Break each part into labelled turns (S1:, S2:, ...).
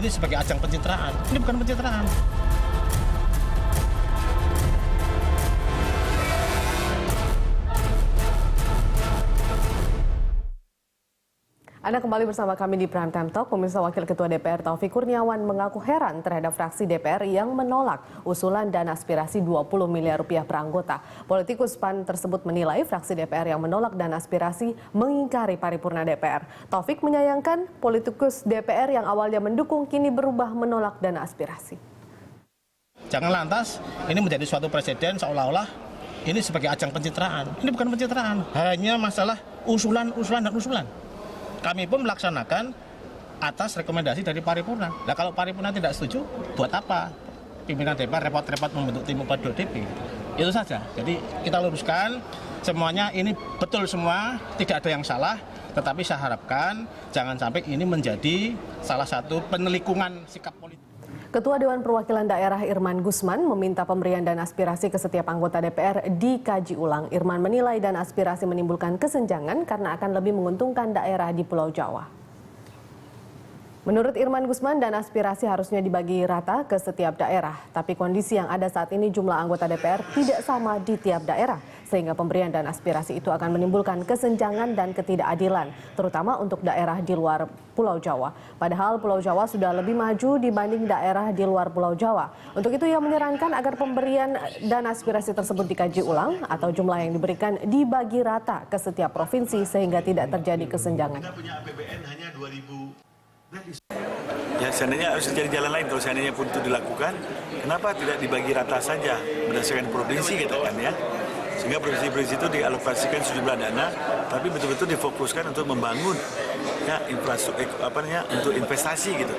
S1: ini sebagai ajang pencitraan. Ini bukan pencitraan.
S2: Anda kembali bersama kami di Prime Time Talk. Pemirsa, Wakil Ketua DPR Taufik Kurniawan mengaku heran terhadap fraksi DPR yang menolak usulan dan aspirasi 20 miliar rupiah per anggota. Politikus PAN tersebut menilai fraksi DPR yang menolak dan aspirasi mengingkari paripurna DPR. Taufik menyayangkan politikus DPR yang awalnya mendukung kini berubah menolak dan aspirasi.
S1: Jangan lantas ini menjadi suatu presiden seolah-olah ini sebagai ajang pencitraan. Ini bukan pencitraan, hanya masalah usulan dan usulan. Kami pun melaksanakan atas rekomendasi dari paripurna. Nah, kalau paripurna tidak setuju, buat apa pimpinan DPR repot-repot membentuk tim 42DP? Itu saja. Jadi kita luruskan semuanya, ini betul semua, tidak ada yang salah. Tetapi saya harapkan jangan sampai ini menjadi salah satu penelikungan sikap politik.
S2: Ketua Dewan Perwakilan Daerah Irman Gusman meminta pemberian dan aspirasi ke setiap anggota DPR dikaji ulang. Irman menilai dan aspirasi menimbulkan kesenjangan karena akan lebih menguntungkan daerah di Pulau Jawa. Menurut Irman Gusman, dan aspirasi harusnya dibagi rata ke setiap daerah. Tapi kondisi yang ada saat ini jumlah anggota DPR tidak sama di tiap daerah. Sehingga pemberian dan aspirasi itu akan menimbulkan kesenjangan dan ketidakadilan, terutama untuk daerah di luar Pulau Jawa. Padahal Pulau Jawa sudah lebih maju dibanding daerah di luar Pulau Jawa. Untuk itu ia menyarankan agar pemberian dan aspirasi tersebut dikaji ulang atau jumlah yang diberikan dibagi rata ke setiap provinsi sehingga tidak terjadi kesenjangan.
S3: Kita punya APBN hanya 2.000. Ya, seandainya harus cari jalan lain. Kalau seandainya pun itu dilakukan, kenapa tidak dibagi rata saja berdasarkan provinsi kita kan ya? Sehingga provinsi-provinsi itu dialokasikan sejumlah dana, tapi betul-betul difokuskan untuk membangun ya infrastruktur untuk investasi gitu.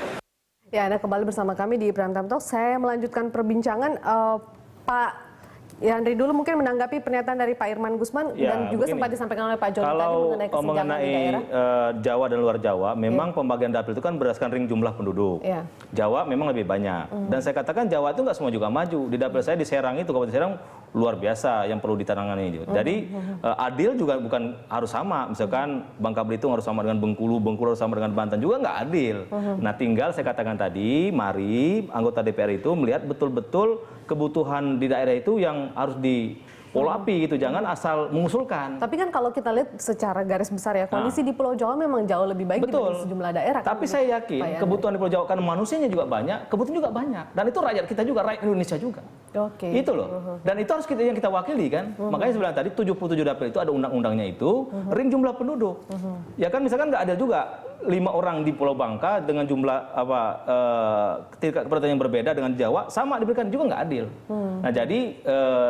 S2: Ya, Anda kembali bersama kami di Prime Time Talk. Saya melanjutkan perbincangan Pak Yandri dulu mungkin menanggapi pernyataan dari Pak Irman Gusman
S4: Ya,
S2: dan juga
S4: begini,
S2: sempat disampaikan oleh Pak Joni tadi
S4: kalau
S2: mengenai kesenjangan di daerah.
S4: Jawa dan luar Jawa, memang pembagian dapil itu kan berdasarkan ring jumlah penduduk.
S2: Ya.
S4: Jawa memang lebih banyak. Dan saya katakan Jawa itu nggak semua juga maju. Di dapil saya di Serang itu, Kabupaten Serang luar biasa yang perlu ditangani. Jadi adil juga bukan harus sama. Misalkan Bangka Belitung harus sama dengan Bengkulu, Bengkulu harus sama dengan Banten, juga nggak adil. Nah, tinggal saya katakan tadi, mari anggota DPR itu melihat betul-betul kebutuhan di daerah itu yang harus dipolapi gitu, jangan asal mengusulkan.
S2: Tapi kan kalau kita lihat secara garis besar ya, kondisi di Pulau Jawa memang jauh lebih baik dibanding sejumlah daerah.
S4: Tapi
S2: kan,
S4: saya yakin kebutuhan di Pulau Jawa, karena manusianya juga banyak, kebutuhan juga banyak. Dan itu rakyat kita juga, rakyat Indonesia juga.
S2: Oke.
S4: Itu loh. Dan itu harus yang kita wakili kan. Makanya sebenarnya tadi 77 dapil itu ada undang-undangnya itu, ring jumlah penduduk. Ya kan, misalkan nggak ada juga 5 orang di Pulau Bangka dengan jumlah tingkat kepentingan yang berbeda dengan Jawa, sama diberikan, juga nggak adil. Nah, jadi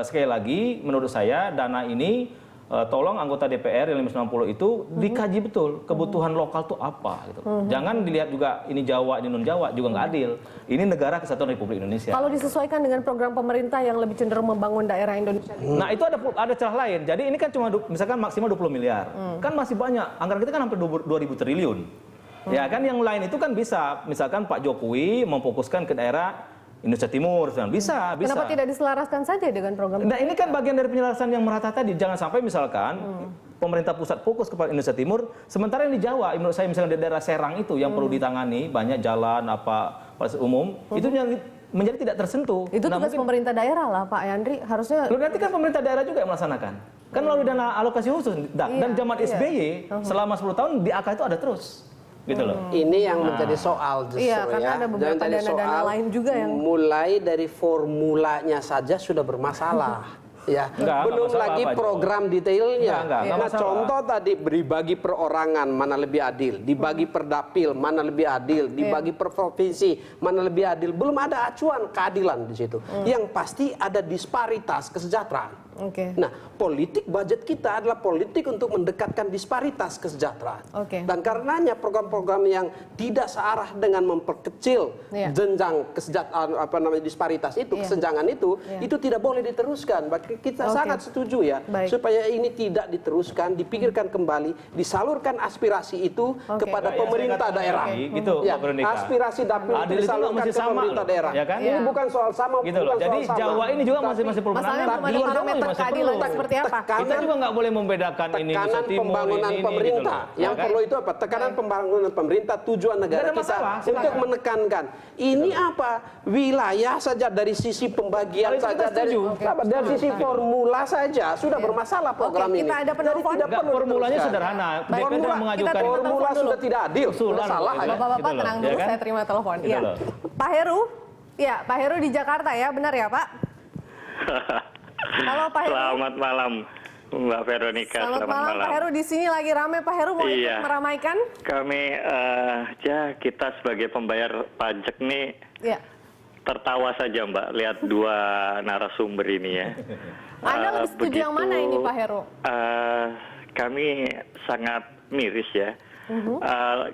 S4: sekali lagi menurut saya dana ini tolong anggota DPR yang 560 itu dikaji betul kebutuhan lokal tuh apa gitu. Jangan dilihat juga ini Jawa, ini non Jawa, juga nggak adil. Ini negara kesatuan Republik Indonesia.
S2: Kalau disesuaikan dengan program pemerintah yang lebih cenderung membangun daerah Indonesia.
S4: Nah, itu ada celah lain. Jadi ini kan cuma misalkan maksimal 20 miliar. Kan masih banyak. Anggaran kita kan hampir 2.000 triliun. Ya kan, yang lain itu kan bisa. Misalkan Pak Jokowi memfokuskan ke daerah Indonesia Timur, bisa.
S2: Kenapa tidak diselaraskan saja dengan program?
S4: Nah, ini kan bagian dari penyelarasan yang merata tadi. Jangan sampai misalkan pemerintah pusat fokus kepada Indonesia Timur, sementara yang di Jawa, menurut saya misalnya di daerah Serang itu yang perlu ditangani, banyak jalan fasilitas umum, itu yang menjadi tidak tersentuh.
S2: Itu tugas pemerintah daerah lah, Pak Yandri. Harusnya.
S4: Loh, nanti kan pemerintah daerah juga yang melaksanakan. Kan melalui dana alokasi khusus. Dan zaman SBY selama 10 tahun di AK itu ada terus. Gitu loh.
S5: Ini yang menjadi soal justru
S2: Iya, karena ada beberapa dana-dana lain juga yang
S5: mulai dari formulanya saja sudah bermasalah. Ya, belum lagi program detailnya. Nah, contoh tadi dibagi perorangan mana lebih adil, dibagi per dapil mana lebih adil, dibagi per provinsi mana lebih adil. Belum ada acuan keadilan di situ. Yang pasti ada disparitas kesejahteraan. Nah, politik budget kita adalah politik untuk mendekatkan disparitas kesejahteraan. Dan karenanya program-program yang tidak searah dengan memperkecil jenjang kesejahteraan, disparitas itu, kesenjangan itu tidak boleh diteruskan. Kita sangat setuju ya, supaya ini tidak diteruskan, dipikirkan kembali, disalurkan aspirasi itu kepada pemerintah daerah.
S4: Gitu,
S5: ya, aspirasi dapil itu disalurkan ke pemerintah daerah.
S4: Ya kan?
S5: Ini bukan soal sama,
S4: gitu loh. Jadi Jawa ini juga masih perlu menangani.
S2: parameter
S4: masih
S2: keadilan
S4: perlu.
S2: seperti apa?
S4: Kita juga nggak boleh membedakan ini Nusa
S5: Tekanan
S4: Timur,
S5: pembangunan
S4: ini
S5: pemerintah.
S4: gitu loh.
S5: Yang perlu itu apa? Tekanan pembangunan pemerintah, tujuan negara
S4: Nggak ada
S5: kita
S4: masalah,
S5: untuk
S4: silakan.
S5: menekankan. Ini apa? Wilayah saja dari sisi pembagian
S4: Kalau itu kita
S5: saja, dari
S4: setuju.
S5: dari sisi formula saja sudah bermasalah program
S2: Oke,
S5: ini.
S2: kita ada penelpon.
S5: Tidak
S4: Nggak,
S5: perlu
S4: formulanya
S5: diteruskan.
S4: sederhana.
S2: Baik,
S4: DPR
S5: formula-
S4: mengajukan
S2: kita terima
S5: Formula
S2: telepon
S5: sudah
S2: dulu.
S5: tidak adil,
S4: Usulan
S5: sudah salah
S4: gitu.
S5: ya.
S2: Bapak-bapak
S4: Gitu loh,
S2: tenang
S4: ya
S2: dulu,
S4: kan?
S2: saya terima telepon.
S4: Gitu
S2: Iya.
S4: loh.
S2: Pak Heru? Iya, Pak Heru di Jakarta ya, benar ya Pak? Halo Pak Heru.
S6: Selamat malam, Mbak Veronica.
S2: Selamat malam Pak Heru, di sini lagi ramai. Pak Heru mau ikut
S6: Iya.
S2: meramaikan?
S6: Kami, kita sebagai pembayar pajak nih
S2: Iya.
S6: tertawa saja Mbak, lihat dua narasumber ini ya.
S2: Anda lebih setuju yang mana ini Pak Heru?
S6: Kami sangat miris ya.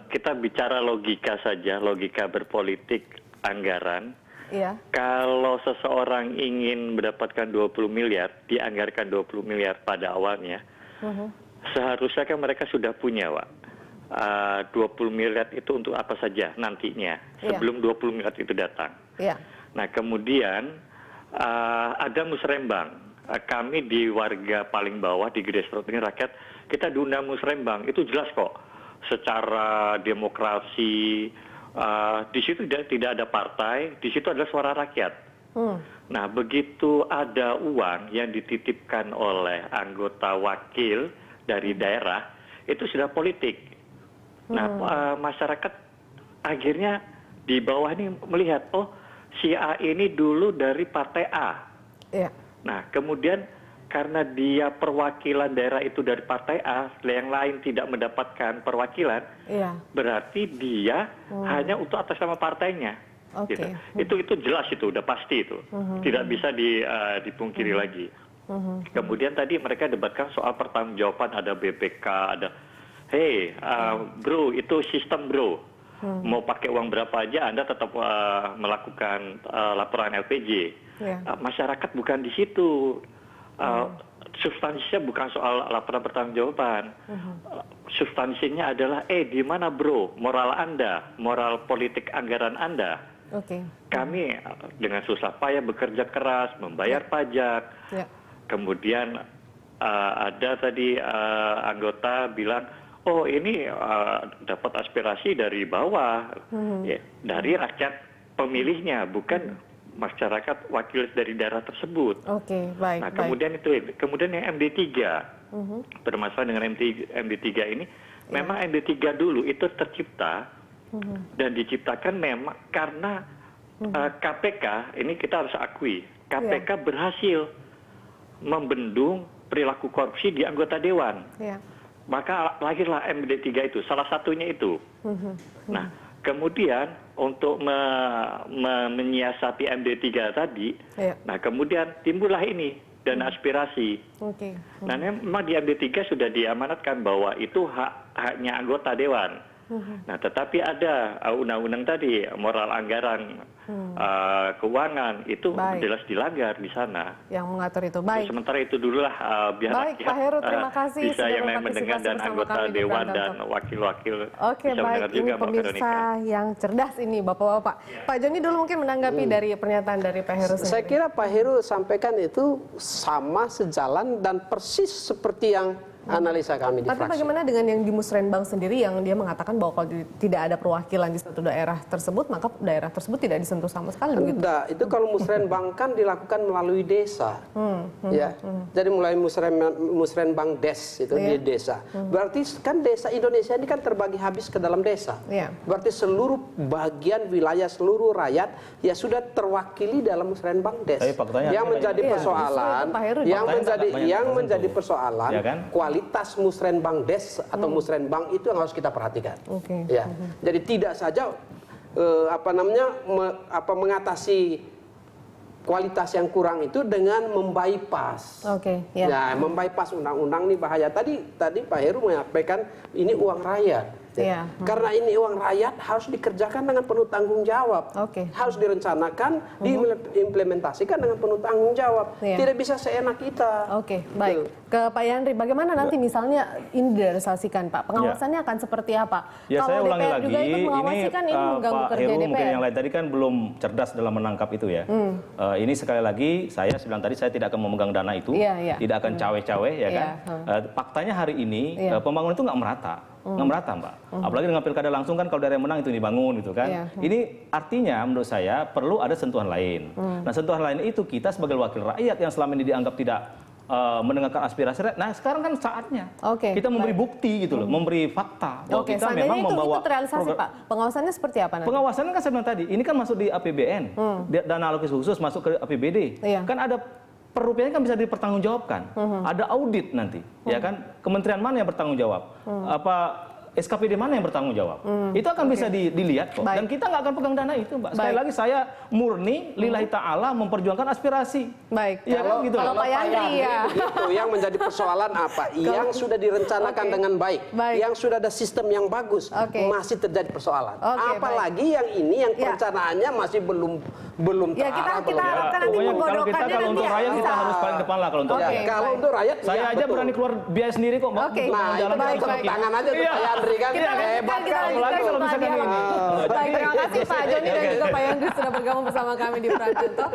S6: Kita bicara logika saja, logika berpolitik anggaran.
S2: Iya.
S6: Kalau seseorang ingin mendapatkan 20 miliar, dianggarkan 20 miliar pada awalnya, seharusnya kan mereka sudah punya, Pak. 20 miliar itu untuk apa saja nantinya, sebelum 20 miliar itu datang.
S2: Iya.
S6: Nah, kemudian ada musrembang. Kami di warga paling bawah, di grassroots ini rakyat, kita diundang musrembang. Itu jelas kok, secara demokrasi, di situ tidak ada partai, di situ adalah suara rakyat. Nah, begitu ada uang yang dititipkan oleh anggota wakil dari daerah, itu sudah politik. Nah, masyarakat akhirnya di bawah ini melihat, oh si A ini dulu dari partai A.
S2: Iya.
S6: Nah, kemudian karena dia perwakilan daerah itu dari partai A, yang lain tidak mendapatkan perwakilan,
S2: Iya.
S6: berarti dia hanya untuk atas nama partainya.
S2: Oke.
S6: Gitu. Itu jelas, itu udah pasti itu. Tidak bisa dipungkiri lagi. Kemudian tadi mereka debatkan soal pertanggungjawaban, ada BPK, ada hey bro, itu sistem bro. Mau pakai uang berapa aja Anda tetap melakukan laporan LPG. Masyarakat bukan di situ. Substansinya bukan soal laporan pertanggungjawaban. Substansinya adalah di mana bro moral Anda, moral politik anggaran Anda.
S2: Oke.
S6: Kami dengan susah payah bekerja keras, membayar pajak.
S2: Ya.
S6: Kemudian ada tadi anggota bilang, oh ini dapat aspirasi dari bawah, ya, dari rakyat pemilihnya, bukan masyarakat wakil dari daerah tersebut.
S2: Oke, baik.
S6: Nah, kemudian yang MD3, bermasalah dengan MD3 ini, memang MD3 dulu itu tercipta dan diciptakan memang karena KPK, ini kita harus akui, KPK berhasil membendung perilaku korupsi di anggota dewan.
S2: Ya.
S6: Maka lahirlah MD3 itu, salah satunya itu. Nah, kemudian untuk menyiasati MD3 tadi, nah kemudian timbullah ini dana aspirasi.
S2: Oke.
S6: Nah, memang di MD3 sudah diamanatkan bahwa itu haknya anggota dewan. Nah, tetapi ada undang-undang tadi, moral anggaran, keuangan, itu jelas dilanggar di sana.
S2: Yang mengatur itu. Baik.
S6: Sementara itu dululah biar
S2: baik, Pak Heru, terima kasih
S6: bisa
S2: sudah
S6: yang mendengar
S2: berpartisipasi
S6: dan
S2: bersama
S6: anggota
S2: kami di
S6: dewan
S2: Berantam
S6: dan
S2: Talk.
S6: wakil-wakil
S2: Oke,
S6: bisa
S2: baik.
S6: mendengar
S2: Ini
S6: juga, Mbak
S2: pemirsa
S6: Veronica.
S2: yang cerdas ini, Bapak-Bapak. Pak Joni dulu mungkin menanggapi dari pernyataan dari Pak Heru sendiri.
S5: Saya kira Pak Heru sampaikan itu sama, sejalan, dan persis seperti yang analisa kami di
S2: Tapi
S5: fraksi.
S2: bagaimana dengan yang di Musrenbang sendiri yang dia mengatakan bahwa kalau tidak ada perwakilan di satu daerah tersebut, maka daerah tersebut tidak disentuh sama sekali begitu?
S5: Tidak, itu kalau musrenbang kan dilakukan melalui desa. Ya. Jadi mulai musrenbang des itu di desa. Berarti kan desa Indonesia ini kan terbagi habis ke dalam desa.
S2: Iya.
S5: Berarti seluruh bagian wilayah, seluruh rakyat ya sudah terwakili dalam musrenbang des.
S4: Tapi faktanya
S5: Yang menjadi persoalan, yang menjadi persoalan,
S4: ya kan?
S5: kualitas musrenbang des atau musrenbang itu yang harus kita perhatikan.
S2: Oke.
S5: Ya, jadi tidak saja mengatasi kualitas yang kurang itu dengan membypass.
S2: Oke,
S5: Ya, membypass undang-undang ini bahaya. Tadi Pak Heru menyampaikan ini uang rakyat.
S2: Iya.
S5: Karena ini uang rakyat harus dikerjakan dengan penuh tanggung jawab.
S2: Oke.
S5: Harus direncanakan, diimplementasikan dengan penuh tanggung jawab.
S2: Iya.
S5: Tidak bisa seenak kita.
S2: Oke, baik. Ke Pak Yandri, bagaimana nanti misalnya ini direalisasikan, Pak? Pengawasannya akan seperti apa?
S4: Ya, saya
S2: Kalau
S4: ulangi
S2: DPR
S4: lagi,
S2: juga ikut mengawasi kan ini mengganggu
S4: Pak
S2: kerja
S4: Heru
S2: DPR.
S4: mungkin yang lain tadi kan belum cerdas dalam menangkap itu ya. Ini sekali lagi saya bilang tadi saya tidak akan memegang dana itu,
S2: Iya.
S4: tidak akan cawe-cawe ya kan.
S2: Iya.
S4: Faktanya hari ini
S2: Iya.
S4: pembangunan itu nggak merata. Nggak merata, Mbak. Apalagi dengan pilkada langsung kan kalau daerah yang menang itu dibangun gitu kan.
S2: Iya.
S4: Ini artinya menurut saya perlu ada sentuhan lain. Nah, sentuhan lain itu kita sebagai wakil rakyat yang selama ini dianggap tidak mendengarkan aspirasi rakyat. Nah, sekarang kan saatnya
S2: Oke,
S4: kita memberi
S2: baik.
S4: bukti gitu loh, memberi fakta bahwa
S2: Oke,
S4: kita
S2: seandainya
S4: memang
S2: itu
S4: membawa
S2: terrealisasi,
S4: program.
S2: Pak. Pengawasannya seperti apa nanti?
S4: Pengawasan kan saya bilang tadi, ini kan masuk di APBN, dana alokasi khusus masuk ke APBD.
S2: Iya.
S4: Kan ada per rupiahnya kan bisa dipertanggungjawabkan. Ada audit nanti, ya kan? Kementerian mana yang bertanggung jawab? Apa SKPD mana yang bertanggung jawab? Itu akan bisa dilihat kok.
S2: Baik.
S4: Dan kita nggak akan pegang dana itu, Mbak. Sekali
S2: Baik.
S4: lagi saya murni lillahi ta'ala memperjuangkan aspirasi.
S2: Baik.
S4: Iya kan gitu.
S2: Kalau Pak Yandri ya.
S5: Begitu, yang menjadi persoalan apa? Yang sudah direncanakan
S2: Oke.
S5: dengan baik,
S2: Baik.
S5: yang sudah ada sistem yang bagus,
S2: Oke.
S5: masih terjadi persoalan.
S2: Oke,
S5: Apalagi yang ini yang
S2: Ya.
S5: perencanaannya masih belum
S2: Ya,
S5: terarah,
S2: kita
S5: belum-
S2: harapkan nanti
S4: Pokoknya kalau kita
S2: menggodokkannya
S4: kalau
S2: nanti
S4: untuk
S2: ya
S4: rakyat kita
S2: bisa.
S4: harus paling depan lah kalau untuk
S5: Ya,
S4: rakyat.
S5: kalau
S2: baik.
S5: untuk rakyat,
S4: Saya
S5: ya,
S4: aja
S5: betul.
S4: berani keluar biaya sendiri kok, Mbak.
S2: Oke.
S4: untuk
S5: Nah, itu
S4: jalan
S2: baik,
S5: tepuk
S2: baik.
S5: tangan aja tuh
S4: Iya.
S5: Pak Yandri kan.
S2: Kita lanjutkan,
S5: Hebat
S2: kita
S5: kan.
S4: Apalagi kalau
S2: lanjutkan
S4: misalkan
S2: dialog.
S4: ini.
S2: Baik, terima kasih Pak Joni dan juga Pak Yandri sudah bergabung bersama kami di Pranjunto.